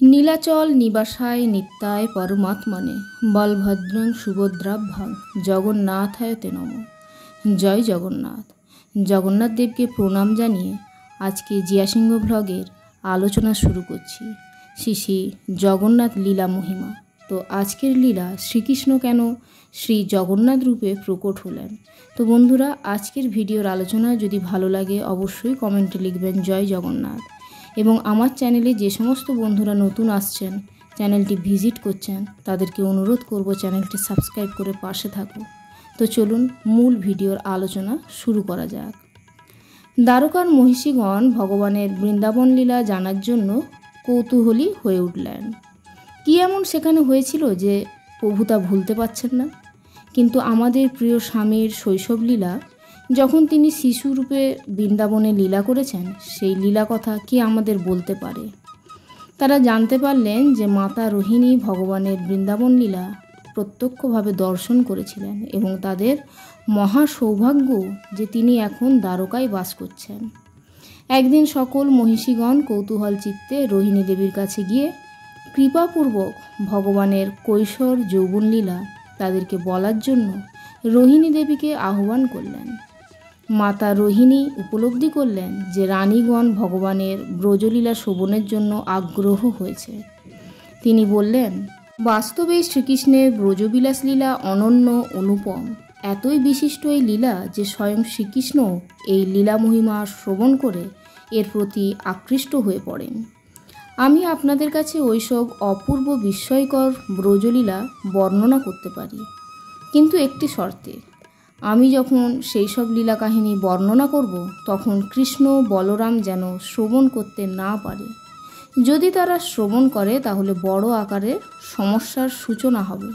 নীলাচল নিবাসায় নিত্যায় পরমাত্মনে বলভদ্রং সুভদ্রাভ্যাং জগন্নাথায় তে নমঃ। জয় জগন্নাথ। জগন্নাথ দেবকে প্রণাম জানিয়ে আজকে জিয়া সিংহ ব্লগের আলোচনা শুরু করছি শ্রী শ্রী জগন্নাথ লীলা মহিমা। তো আজকের লীলা শ্রীকৃষ্ণ কেন শ্রী জগন্নাথ রূপে প্রকট হলেন। তো বন্ধুরা, আজকের ভিডিওর আলোচনা যদি ভালো লাগে অবশ্যই কমেন্টে লিখবেন জয় জগন্নাথ। এবং আমার চ্যানেলে যে সমস্ত বন্ধুরা নতুন আসছেন, চ্যানেলটি ভিজিট করছেন, তাদেরকে অনুরোধ করব চ্যানেলটি সাবস্ক্রাইব করে পাশে থাকুন। তো চলুন মূল ভিডিওর আলোচনা শুরু করা যাক। দ্বারকার মহিষীগণ ভগবানের বৃন্দাবন লীলা জানার জন্য কৌতূহলী হয়ে উঠলেন। কী এমন সেখানে হয়েছিল যে প্রভু তা ভুলতে পারছেন না। কিন্তু আমাদের প্রিয় স্বামীর শৈশব লীলা, যখন তিনি শিশুরূপে বৃন্দাবনে লীলা করেছেন, সেই লীলা কথা কে আমাদের বলতে পারে। তারা জানতে পারলেন যে মাতা রোহিণী ভগবানের বৃন্দাবন লীলা প্রত্যক্ষভাবে দর্শন করেছিলেন এবং তাদের মহা সৌভাগ্য যে তিনি এখন দ্বারকায় বাস করছেন। একদিন সকল মহিষীগণ কৌতূহল চিত্তে রোহিণী দেবীর কাছে গিয়ে কৃপাপূর্বক ভগবানের কৈশোর যৌবন লীলা তাদেরকে বলার জন্য রোহিণী দেবীকে আহ্বান করলেন। মাতা রোহিণী উপলব্ধি করলেন যে রানীগণ ভগবানের ব্রজলীলা শোভনের জন্য আগ্রহ হয়েছে। তিনি বললেন, বাস্তবে শ্রীকৃষ্ণের ব্রজবিলাস লীলা অনন্য অনুপম, এতই বিশিষ্ট এই লীলা যে স্বয়ং শ্রীকৃষ্ণ এই লীলা মহিমা শ্রবণ করে এর প্রতি আকৃষ্ট হয়ে পড়েন। আমি আপনাদের কাছে ওইসব অপূর্ব বিস্ময়কর ব্রজলীলা বর্ণনা করতে পারি, কিন্তু একটি শর্তে। আমি যখন সেই সব লীলা কাহিনী বর্ণনা করব, তখন কৃষ্ণ বলরাম যেন শ্রবণ করতে না পারে। যদি তারা শ্রবণ করে তাহলে বড় আকারের সমস্যার সূচনা হবে।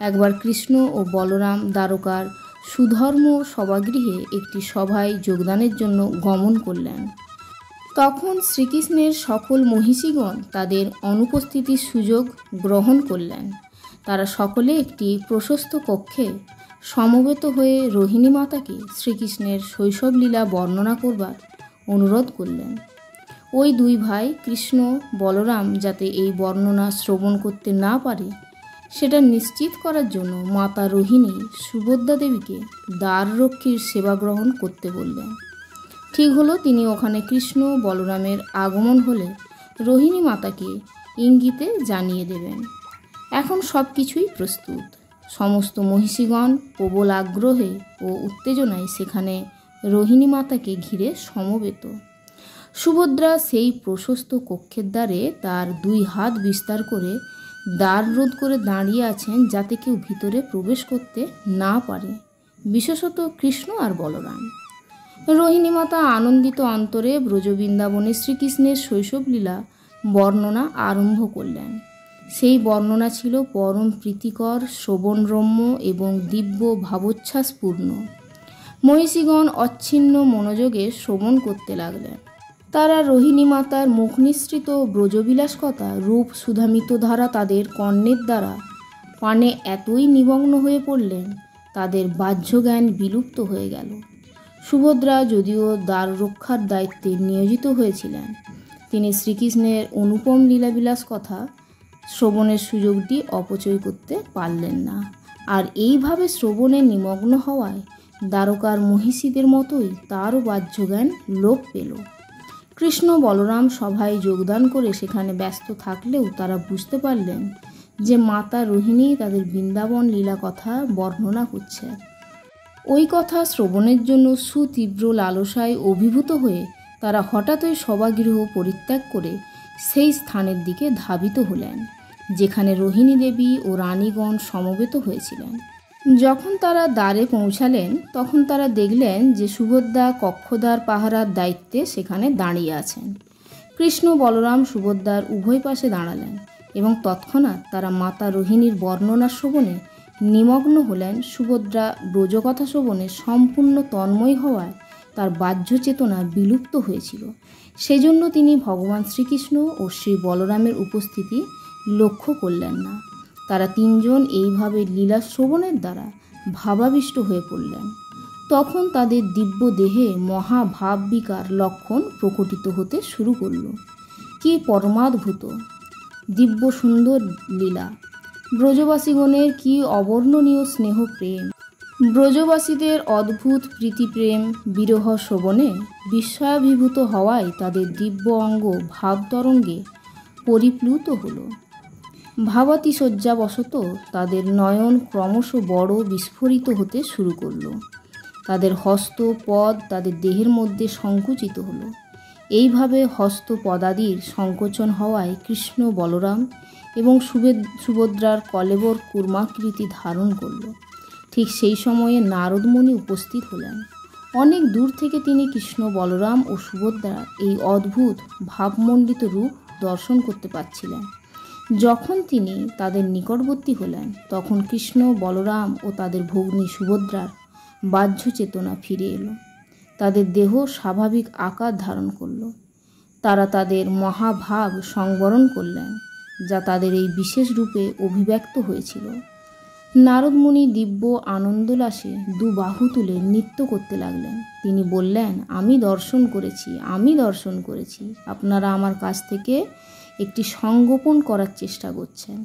একবার কৃষ্ণ ও বলরাম দ্বারকার সুধর্ম সভাগৃহে একটি সভায় যোগদানের জন্য গমন করলেন। তখন শ্রীকৃষ্ণের সকল মহিষীগণ তাদের অনুপস্থিতির সুযোগ গ্রহণ করলেন। তারা সকলে একটি প্রশস্ত কক্ষে সমবেত হয়ে রোহিণী মাতাকে শ্রীকৃষ্ণের শৈশব লীলা বর্ণনা করবার অনুরোধ করলেন। ওই দুই ভাই কৃষ্ণ বলরাম যাতে এই বর্ণনা শ্রবণ করতে না পারে, সেটা নিশ্চিত করার জন্য মাতা রোহিণী সুভদ্রা দেবীকে দ্বাররক্ষীর সেবা গ্রহণ করতে বললেন। ঠিক হলো, তিনি ওখানে কৃষ্ণ বলরামের আগমন হলে রোহিণী মাতাকে ইঙ্গিতে জানিয়ে দেবেন। এখন সব কিছুই প্রস্তুত। সমস্ত মহিষীগণ প্রবল আগ্রহে ও উত্তেজনায় সেখানে রোহিণী মাতাকে ঘিরে সমবেত। সুভদ্রা সেই প্রশস্ত কক্ষের দ্বারে তার দুই হাত বিস্তার করে দ্বার রোধ করে দাঁড়িয়ে আছেন, যাতে কেউ ভিতরে প্রবেশ করতে না পারে, বিশেষত কৃষ্ণ আর বলরাম। রোহিণী মাতা আনন্দিত অন্তরে ব্রজবৃন্দাবনে শ্রীকৃষ্ণের শৈশব লীলা বর্ণনা আরম্ভ করলেন। সেই বর্ণনা ছিল পরম প্রীতিকর, শ্রবণরম্য এবং দিব্য ভাবোচ্ছ্বাসপূর্ণ। মহিষীগণ অচ্ছিন্ন মনোযোগে শ্রবণ করতে লাগলেন। তারা রোহিণী মাতার মুখ নিঃসৃত ব্রজবিলাস কথা রূপ সুধামিত ধারা তাদের কর্ণের দ্বারা পানে এতই নিমগ্ন হয়ে পড়লেন, তাদের বাহ্য জ্ঞান বিলুপ্ত হয়ে গেল। সুভদ্রা যদিও দ্বার রক্ষার দায়িত্বে নিয়োজিত হয়েছিলেন, তিনি শ্রীকৃষ্ণের অনুপম লীলাবিলাস কথা শ্রবণের সুযোগটি অপচয় করতে পারলেন না। আর এইভাবে শ্রবণে নিমগ্ন হওয়ায় দ্বারকার মহিষীদের মতোই তারও বাহ্যজ্ঞান লোপ পেল। কৃষ্ণ বলরাম সভায় যোগদান করে সেখানে ব্যস্ত থাকলেও তারা বুঝতে পারলেন যে মাতা রোহিণী তাদের বৃন্দাবন লীলা কথা বর্ণনা করছে। ওই কথা শ্রবণের জন্য সুতীব্র লালসায় অভিভূত হয়ে তারা হঠাৎই সভাগৃহ পরিত্যাগ করে সেই স্থানের দিকে ধাবিত হলেন যেখানে রোহিণী দেবী ও রানীগণ সমবেত হয়েছিলেন। যখন তারা দ্বারে পৌঁছালেন, তখন তারা দেখলেন যে সুভদ্রা কক্ষদ্বার পাহারার দায়িত্বে সেখানে দাঁড়িয়ে আছেন। কৃষ্ণ বলরাম সুভদ্রার উভয় পাশে দাঁড়ালেন এবং তৎক্ষণাৎ তারা মাতা রোহিণীর বর্ণনা শ্রবণে নিমগ্ন হলেন। সুভদ্রা ব্রজকথা শ্রবণে সম্পূর্ণ তন্ময় হওয়ায় তার বাহ্য চেতনা বিলুপ্ত হয়েছিল। সেজন্য তিনি ভগবান শ্রীকৃষ্ণ ও শ্রী বলরামের উপস্থিতি লক্ষ্য করলেন না। তারা তিনজন এইভাবে লীলা শ্রবণের দ্বারা ভাবাবিষ্ট হয়ে পড়লেন। তখন তাদের দিব্য দেহে মহাভাব বিকার লক্ষণ প্রকটিত হতে শুরু করল। কি পরমাদ্ভুত! দিব্য সুন্দর লীলা। ব্রজবাসীগণের কি অবর্ণনীয় স্নেহ প্রেম! ব্রজবাসীদের অদ্ভুত প্রীতিপ্রেম বিরহ শোভনে বিস্ময়াভিভূত হওয়ায় তাদের দিব্য অঙ্গ ভাবতরঙ্গে পরিপ্লুত হল। ভাবাতিশয্যাবশত তাদের নয়ন ক্রমশ বড় বিস্ফোরিত হতে শুরু করল। তাদের হস্ত পদ তাদের দেহের মধ্যে সংকুচিত হলো। এইভাবে হস্ত পদাদির সংকোচন হওয়ায় কৃষ্ণ বলরাম এবং সুভদ্রার কলেবর কূর্মাকৃতি ধারণ করল। ঠিক সেই সময়ে নারদমুনি উপস্থিত হলেন। অনেক দূর থেকে তিনি কৃষ্ণ বলরাম ও সুভদ্রার এই অদ্ভুত ভাবমণ্ডিত রূপ দর্শন করতে পারছিলেন। যখন তিনি তাদের নিকটবর্তী হলেন তখন কৃষ্ণ বলরাম ও তাদের ভগ্নী সুভদ্রার বাহ্য চেতনা ফিরে এলো। তাদের দেহ স্বাভাবিক আকার ধারণ করল। তারা তাদের মহাভাব সংবরণ করলেন, যা তাদের এই বিশেষ রূপে অভিব্যক্ত হয়েছিল। নারদমুনি দিব্য আনন্দোল্লাসে দু বাহু তুলে নৃত্য করতে লাগলেন। তিনি বললেন, আমি দর্শন করেছি। আপনারা আমার কাছ থেকে একটি সংগোপন করার চেষ্টা করছেন।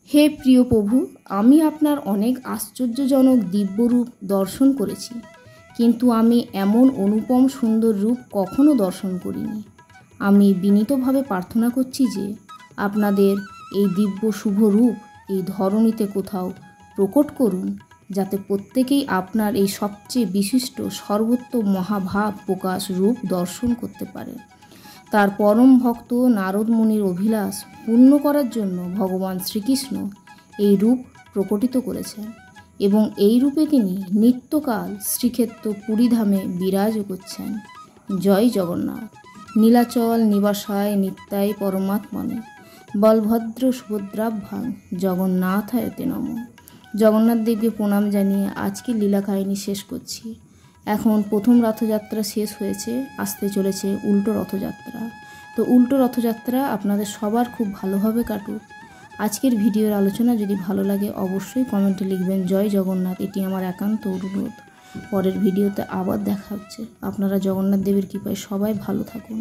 হে প্রিয় প্রভু, আমি আপনার অনেক আশ্চর্যজনক দিব্যরূপ দর্শন করেছি, কিন্তু আমি এমন অনুপম সুন্দর রূপ কখনো দর্শন করিনি। আমি বিনীতভাবে প্রার্থনা করছি যে আপনাদের এই দিব্য শুভ রূপ এই ধরণীতে কোথাও প্রকট করুন, যাতে প্রত্যেকেই আপনার এই সবচেয়ে বিশিষ্ট সর্বোত্তম মহাভাব প্রকাশ রূপ দর্শন করতে পারে। তার পরম ভক্ত নারদ মুনির অভিলাষ পূর্ণ করার জন্য ভগবান শ্রীকৃষ্ণ এই রূপ প্রকটিত করেছেন এবং এই রূপে তিনি নিত্যকাল শ্রীক্ষেত্র পুরীধামে বিরাজ করছেন। জয় জগন্নাথ। নীলাচল নিবাসায় নিত্যায় পরমাত্মনে বলভদ্র সুভদ্রাভ্যাং জগন্নাথায় তে নমঃ। জগন্নাথ দেবকে প্রণাম জানিয়ে আজকের লীলা কাহিনী শেষ করছি। এখন প্রথম রথযাত্রা শেষ হয়েছে, আসতে চলেছে উল্টো রথযাত্রা। তো উল্টো রথযাত্রা আপনাদের সবার খুব ভালোভাবে কাটুক। আজকের ভিডিওর আলোচনা যদি ভালো লাগে অবশ্যই কমেন্টে লিখবেন জয় জগন্নাথ, এটি আমার একান্ত অনুরোধ। পরের ভিডিওতে আবার দেখা হচ্ছে। আপনারা জগন্নাথ দেবের কৃপায় সবাই ভালো থাকুন।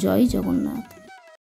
জয় জগন্নাথ।